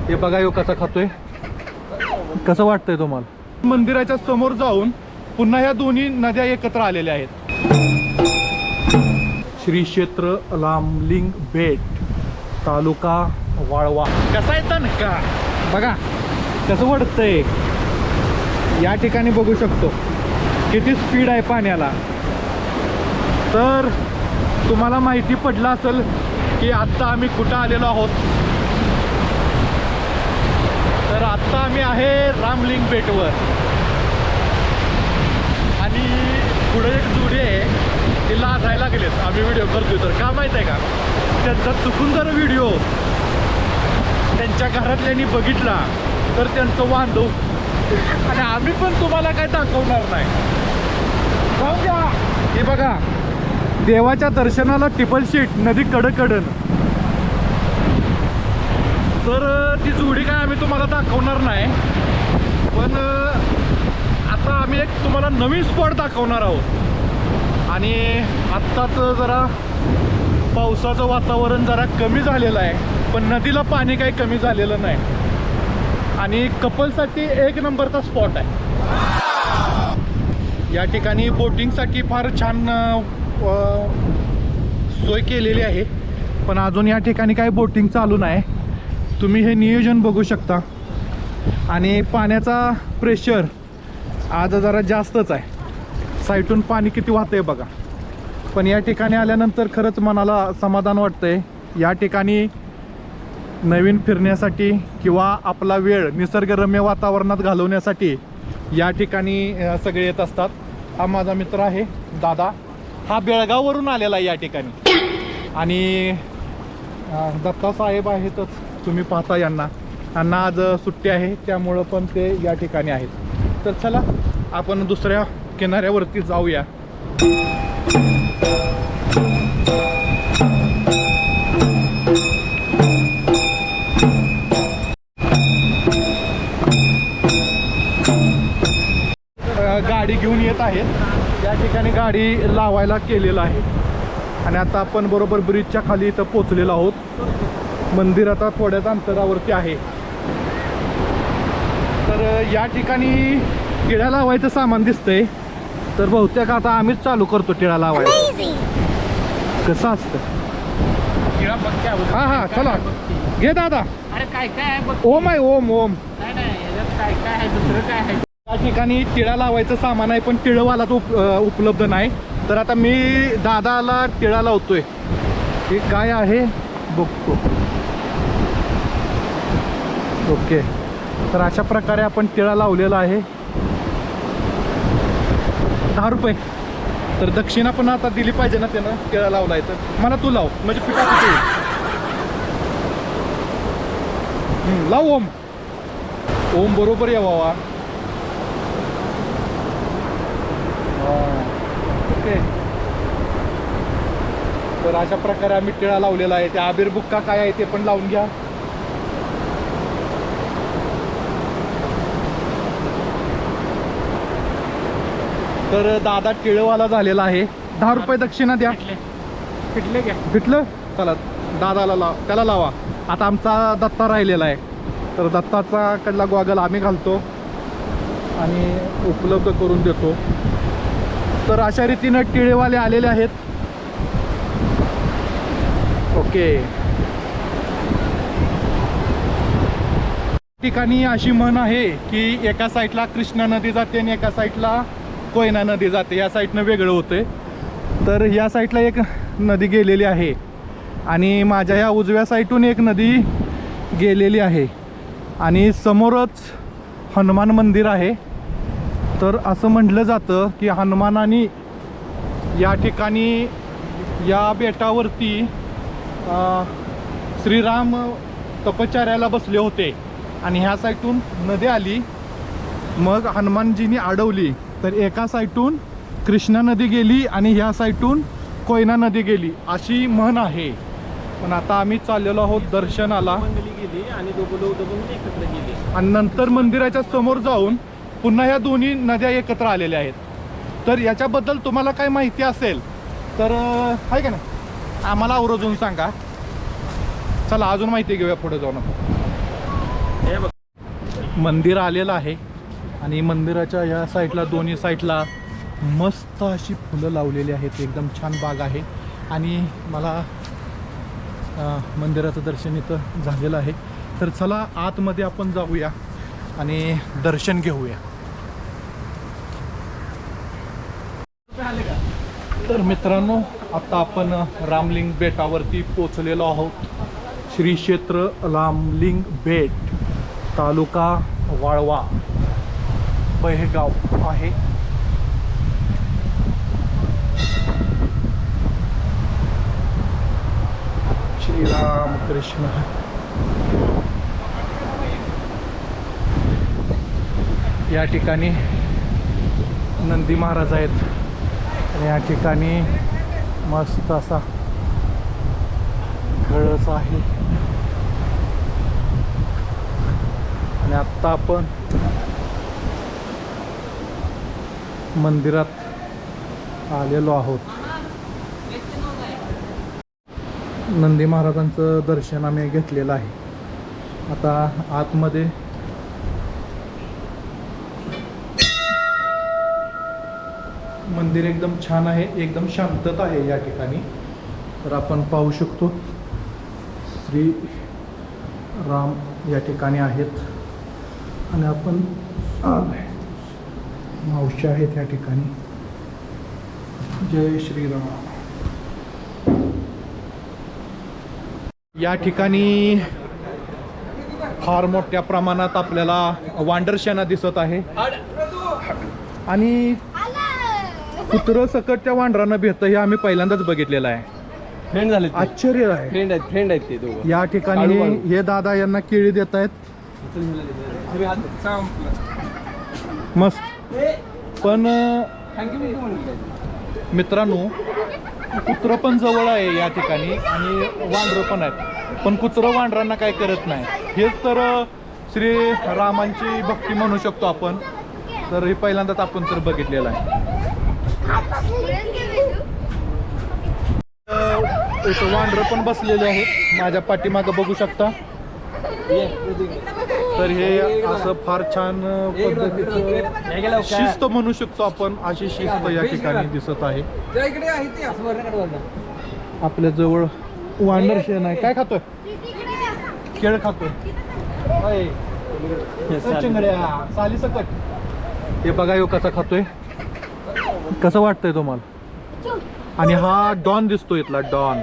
हे बघा यो कसा खातोय, कसं वाटतंय तुम्हाला? मंदिराच्या समोर जाऊन पुन्हा ह्या दोन्ही नद्या एकत्र आलेल्या आहेत. श्री क्षेत्र रामलिंग बेट, तालुका वाळवा. कसा येतं का बघा कसं वाटतंय. या ठिकाणी बघू शकतो किती स्पीड आहे पाण्याला. तर तुम्हाला माहिती पडलं असेल की आत्ता आम्ही कुठं आलेलो आहोत. तर आत्ता आम्ही आहे रामलिंग बेटवर आणि पुढे एक जोडी आहे ती लाजायला गेलेत. आम्ही व्हिडिओ करतोय तर का माहित आहे का, त्यांचा चुकून जर व्हिडिओ त्यांच्या घरातल्यांनी बघितला तर त्यांचं वांदो आणि आम्ही पण तुम्हाला काय दाखवणार नाही. हे बघा देवाच्या दर्शनाला टिपल शीट नदी कडकडन. तर ती जोडी काय आम्ही तुम्हाला दाखवणार नाही, पण आता आम्ही एक तुम्हाला नवीन स्पॉट दाखवणार आहोत. आणि आत्ताच जरा पावसाचं वातावरण जरा कमी झालेलं आहे, पण नदीला पाणी काही कमी झालेलं नाही. आणि कपलसाठी एक नंबरचा स्पॉट आहे. या ठिकाणी बोटिंगसाठी फार छान सोय केलेली आहे, पण अजून या ठिकाणी काही बोटिंग चालू नाही. तुम्ही हे नियोजन बघू शकता. आणि पाण्याचा प्रेशर आज जरा जास्तच आहे. साईटून पाणी किती वाहतंय बघा. पण या ठिकाणी आल्यानंतर खरंच मनाला समाधान वाटतंय. या ठिकाणी नवीन फिरण्यासाठी किंवा आपला वेळ निसर्गरम्य वातावरणात घालवण्यासाठी या ठिकाणी सगळे येत असतात. हा माझा मित्र आहे दादा, हा बेळगाववरून आलेला आहे या ठिकाणी. आणि दत्ता साहेब आहेतच, तुम्ही पाहता यांना आज सुट्टी आहे त्यामुळं पण ते या ठिकाणी आहेत. तर चला आपण दुसऱ्या किनाऱ्यावरती जाऊया. गाडी घेऊन येत आहेत. या ठिकाणी गाडी लावायला केलेलं आहे. आणि आता आपण बरोबर ब्रिजच्या खाली इथं पोचलेलो आहोत. मंदिर आता थोड्याच अंतरावरती आहे. तर या ठिकाणी टिळा लावायचं सामान दिसतंय, तर बहुतेक आता आम्हीच चालू करतो टिळा लावायचं. कसं असतं हा हा चला घे दादा. अरे काय काय आहे? ओम आहे ओम ओम. काय काय आहे? दुसरं काय आहे? या ठिकाणी टिळा लावायचं सामान आहे, पण टिळवाला तो उपलब्ध नाही. तर आता मी दादाला टिळा लावतोय. हे काय आहे बघतो. ओके, तर अशा प्रकारे आपण टिळा लावलेला आहे. 10 रुपये. तर दक्षिणा पण आता दिली पाहिजे ना त्यानं, टिळा लावलाय तर. मला तू लाव म्हणजे पिठा लाव. ओम ओम बरोबर या बाबा. ओके, तर अशा प्रकारे आम्ही टिळा लावलेला आहे. त्या आबीर बुक्का काय आहे ते पण लावून घ्या. तर दादा टिळवाला झालेला आहे. 10 रुपये दक्षिणा द्या. पिटले घ्या. पिटलं. चला दादाला लाव, त्याला लावा. आता आमचा दत्ता राहिलेला आहे, तर दत्ताचा कडला गॉगल आम्ही घालतो आणि उपलब्ध करून देतो. तर अशा रीतीनं टिळेवाले आलेले आहेत. ओके, ठिकाणी अशी म्हण आहे की एका साईडला कृष्णा नदी जाते आणि एका साईडला कोयना नदी जाते. या साईडनं वेगळं होते. तर या साईडला एक नदी गेलेली आहे आणि माझ्या ह्या उजव्या साईडून एक नदी गेलेली आहे आणि समोरच हनुमान मंदिर आहे. तर असं म्हटलं जातं की हनुमानाने या ठिकाणी या बेटावरती श्रीराम तपश्चर्याला बसले होते आणि ह्या साईडून नदी आली, मग हनुमानजींनी अडवली. तर एका साईडून कृष्णा नदी गेली आणि ह्या साईडून कोयना नदी गेली अशी म्हण आहे. पण आता आम्ही चाललेलो आहोत दर्शनाला गेली आणि दोघं एकत्र गेली आणि नंतर मंदिराच्या समोर जाऊन पुन्हा ह्या दोन्ही नद्या एकत्र आलेल्या आहेत. तर याच्याबद्दल तुम्हाला काय माहिती असेल तर आहे का नाही आम्हाला आवर्जून सांगा. चला अजून माहिती घेऊया पुढे जाऊन. हे बघ मंदिर आलेलं आहे आणि मंदिराच्या या साईडला दोन्ही साईडला मस्त अशी फुलं लावलेली आहेत. एकदम छान बाग आहे आणि मला मंदिराचं दर्शन इथं झालेलं आहे. तर चला आतमध्ये आपण जाऊया आणि दर्शन घेऊया. तर मित्रांनो, आता आपण रामलिंग बेटावरती पोचलेलो आहोत. श्री क्षेत्र रामलिंग बेट, तालुका वाळवा, बहेगाव आहे. श्रीराम कृष्ण. या ठिकाणी नंदी महाराज आहेत आणि या ठिकाणी मस्त असा कळस आहे. आणि आत्ता आपण मंदिरात आलेलो आहोत. नंदी महाराजांचं दर्शन आम्ही घेतलेलं आहे. आता आतमध्ये मंदिर एकदम छान आहे, एकदम शांतता आहे या ठिकाणी. तर आपण पाहू शकतो श्री राम या ठिकाणी आहेत आणि आपण मावशी आहेत या ठिकाणी. जय श्रीराम. या ठिकाणी फार मोठ्या प्रमाणात आपल्याला वांडरशेना दिसत आहे आणि कुत्रं सकट त्या वांडरांना भेटतं हे आम्ही पहिल्यांदाच बघितलेलं आहे. फ्रेंड झाले आश्चर्य आहे. फ्रेंड आहेत ते दोघं. या ठिकाणी हे दादा यांना केळी देत आहेत. मस्त. पण मित्रांनो, कुत्रं पण जवळ आहे या ठिकाणी आणि वांडरं पण आहेत. पण कुत्रं वांडरांना काय करत नाही. हेच तर श्री रामांची भक्ती म्हणू शकतो आपण. तर हे पहिल्यांदाच आपण तर बघितलेलं आहे. इथं वांडरं पण बसलेले आहेत माझ्या पाठीमागं बघू शकता. तर हे असं फार छान पद्धतीचं शिस्त म्हणू शकतो आपण. अशी शिस्त या ठिकाणी दिसत आहे. आपल्या जवळ वांडर शेण आहे. काय खातोय? केळ खातोय. साली सकट. हे बघा ह्यो कसा खातोय. कसं वाटतंय तुम्हाला? आणि हा डॉन दिसतो इथला डॉन.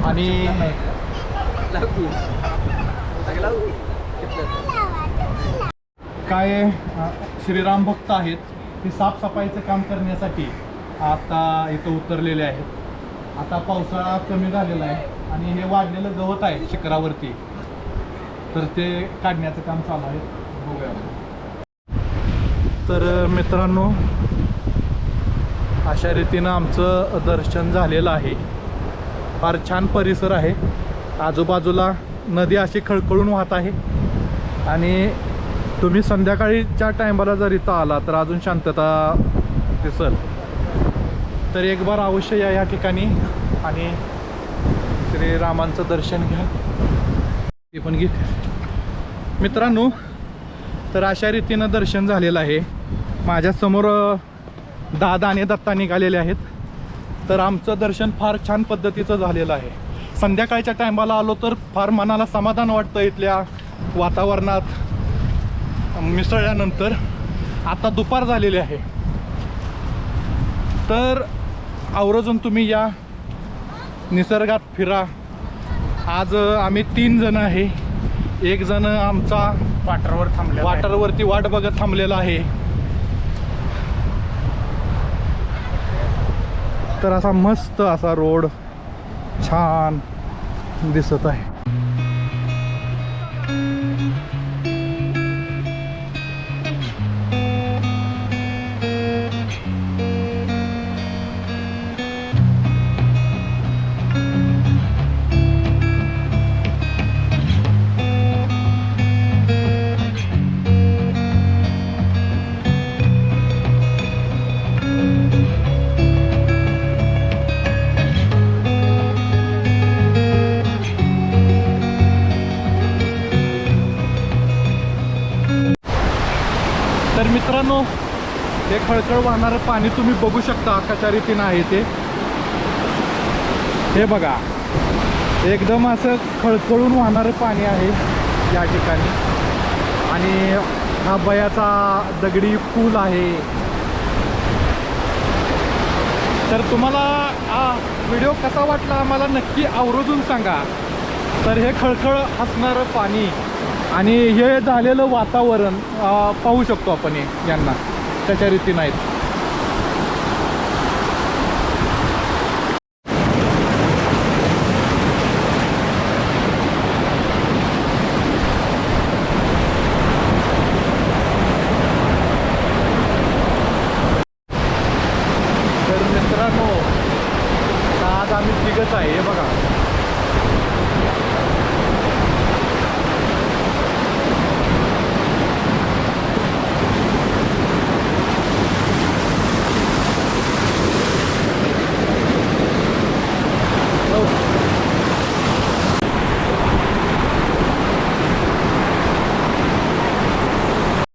आणि काय श्रीराम भक्त आहेत ती साफसफाईचं काम करण्यासाठी आता इथं उतरलेले आहेत. आता पावसाळा कमी झालेला आहे आणि हे वाढलेलं गवत आहे शिखरावरती, तर ते काढण्याचं काम चालू आहे. बघूया. तर मित्रांनो, अशा रीतीनं आमचं दर्शन झालेलं आहे. फार छान परिसर आहे. आजूबाजूला नदी अशी खळखळून वाहत आहे आणि तुम्ही संध्याकाळीच्या टायमाला जर इथं आला तर अजून शांतता दिसल. तर एक बार अवश्य या ठिकाणी आणि श्रीरामांचं दर्शन घ्या. ते पण घेत मित्रांनो. तर अशा रीतीनं दर्शन झालेलं आहे. माझ्यासमोर दादा आणि दत्ता निघालेले आहेत. तर आमचं दर्शन फार छान पद्धतीचं झालेलं आहे. संध्याकाळच्या टायमाला आलो तर फार मनाला समाधान वाटतं इथल्या वातावरणात मिसळल्यानंतर. आता दुपार झालेली आहे, तर आवर्जून तुम्ही या निसर्गात फिरा. आज आम्ही 3 जण आहे. एक जण आमचा वाटरवरती वाट बघत थांबलेला आहे. तर असा मस्त असा रोड छान दिसत आहे. तर मित्रांनो, हे खळखळ वाहणारं पाणी तुम्ही बघू शकता कशा रीतीनं आहे ते. हे बघा, एकदम असं खळखळून वाहणारं पाणी आहे या ठिकाणी. आणि हा बयाचा दगडी पूल आहे. तर तुम्हाला हा व्हिडिओ कसा वाटला आम्हाला नक्की आवर्जून सांगा. तर हे खळखळ असणारं पाणी आणि हे झालेलं वातावरण पाहू शकतो आपण यांना त्याच्या रीतीनं आहेत.